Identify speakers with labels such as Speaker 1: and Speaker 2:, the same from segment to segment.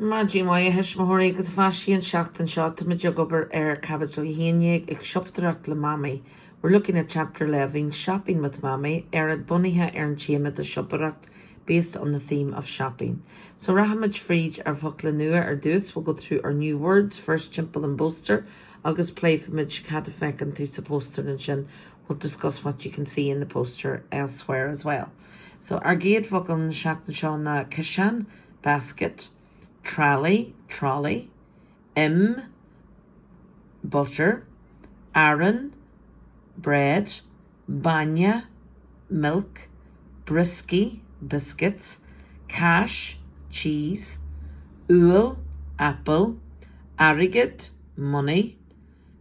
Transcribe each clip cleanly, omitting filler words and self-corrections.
Speaker 1: Imagine why heis mór agus fashion seachtain seo tá jogober capital héine ag Siopadóireacht le mamaí. We're looking at chapter 11, Shopping with Mamaí, a bunithe an tíama de Siopadóireacht, based on the theme of shopping. So Rahamid Fried ar Vukla nua dus, we'll go through our new words, first Chimple and Boaster, August play for Midge Catafek and through the poster and shin. We'll discuss what you can see in the poster elsewhere as well. So our Gade Vukla na Shaktan Shona Kishan, basket, trolley, butter, Aaron, bread, banya, milk, brisky, biscuits, cash, cheese, ool, apple, arrogate, money,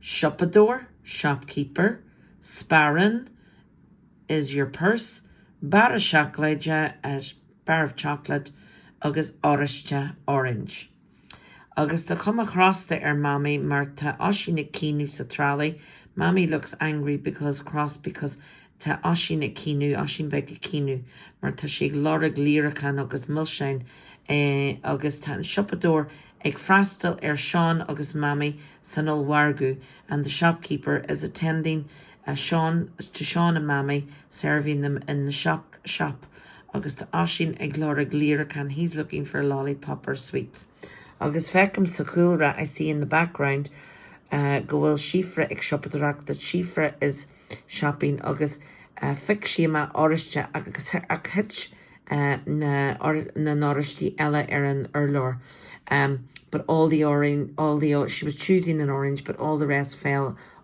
Speaker 1: Siopadóir, shopkeeper, sparran is your purse, bar of chocolate, as bar of chocolate, agus oriste, orange. Agus to come across the mamaí Martha Oshina Kinu Satrali. Mammy looks angry because ta Oshina Kinu, Oshin Bega Kinu, Martha Shig Lorag Lyrican agus Milshine, agus tan Siopadóir ag frastal Sean agus Mammy Sanol Wargu, and the shopkeeper is attending Sean and Mammy, serving them in the shop. Agus ta Oshin ag Lorag Lyrican, he's looking for lollipop or sweets. Agus fecum sakulra I see in the background, goel Shifra ag Siopadóireacht, that Shifra is shopping, agus fic shima oriste agus hitch na oriste ella erin urlor. But she was choosing an orange, but all the rest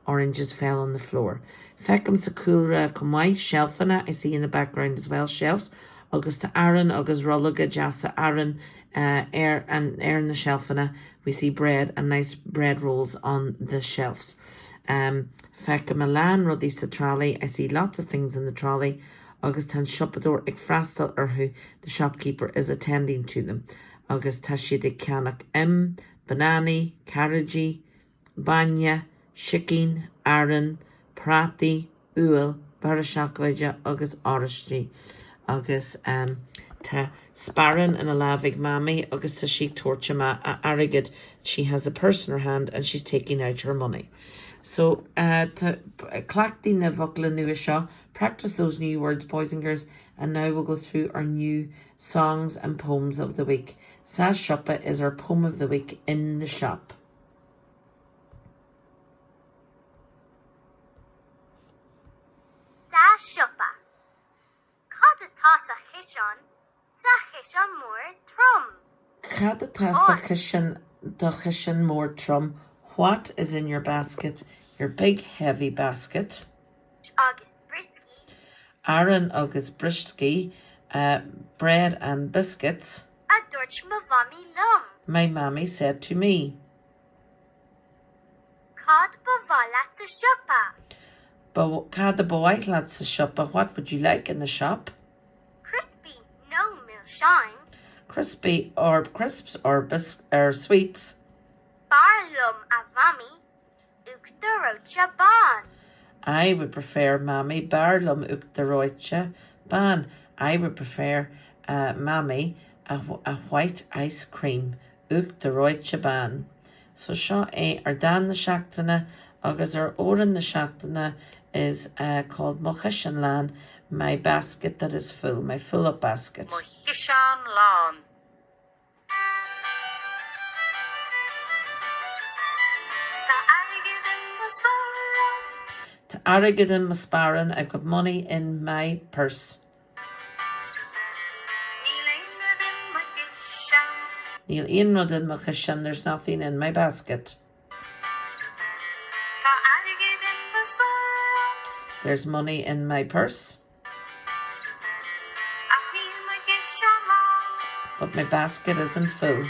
Speaker 1: oranges fell on the floor. Fecum sakulra kumai shelfana I see in the background as well, shelves. Agus to Aaron, agus Rolaga Jasa Aaron, air in the shelfana, we see bread and nice bread rolls on the shelves. Fecca Milan, Rodisa trolley, I see lots of things in the trolley. Agus tan Siopadóir ag frastal who the shopkeeper is attending to them. Agus tashi de Canuck banani, carriagey, banya, shikin, Aaron, prati, uil, barashakleja, agus orishti. Agus ta sparran and a lavig mammy, agus ta she torchama arrogant. She has a purse in her hand and she's taking out her money. So ta clacti na vukla nua seo, practice those new words, boys and girls, and now we'll go through our new songs and poems of the week. Sa Shoppa is our poem of the week, In the Shop.
Speaker 2: Sa Shoppa.
Speaker 1: Cadatasacishan more trum. What is in your basket? Your big heavy basket.
Speaker 2: August brisky.
Speaker 1: Aaron August brisky, bread and biscuits.
Speaker 2: A dorch mavami lum.
Speaker 1: My mammy said to me.
Speaker 2: Cad bavala shoppa.
Speaker 1: But cad boy latsa shoppa. What would you like in the shop?
Speaker 2: Crispy, no milshine.
Speaker 1: Crispy or crisps or sweets.
Speaker 2: Barlum avami, uktarocha ban.
Speaker 1: I would prefer mammy barlum uktarocha ban. I would prefer mammy a white ice cream uktarocha ban. So seo ar dan na seachtaine agus ar oran na seachtaine is called Mochishan Lan. My basket that is full, my full-up basket.
Speaker 3: Mochishan Lan.
Speaker 1: To Arrogate Masparan, I've got money in my purse. Neil Ianrodin Mochishan, there's nothing in my basket. There's money in my purse. But my basket isn't full.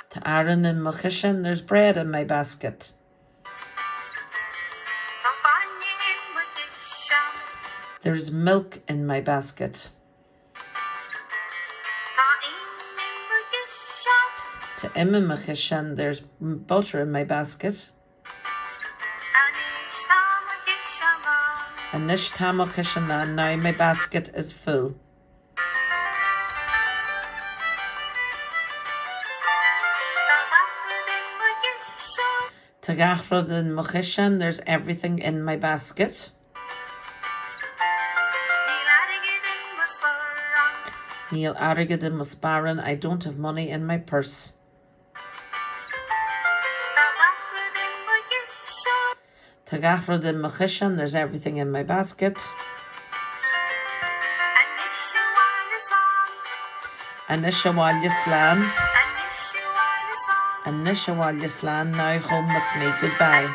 Speaker 1: To Aaron and Mochishan, there's bread in my basket. There's milk in my basket. To Emma Mochishan, there's butter in my basket. Anish tamach ishana, now my basket is full. Tagachrod in Mochishan, there's everything in my basket. Neil Arrogid in Musparan, I don't have money in my purse. Tagachrod in Mochishan, there's everything in my basket. Anishawal Yaslan. Anishawal Yaslan, now home with me, goodbye.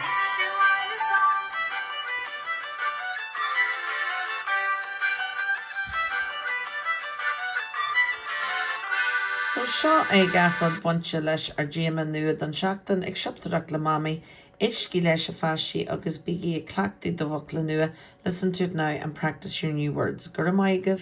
Speaker 1: So seo é gafrod buintse leis ar déama nuad an seachtain ag sioptarach le mamaí, éiscí leis a fáisí agus bígí ag clachtaí do bhach le nua. Listen to it now and practice your new words. Gur maigah.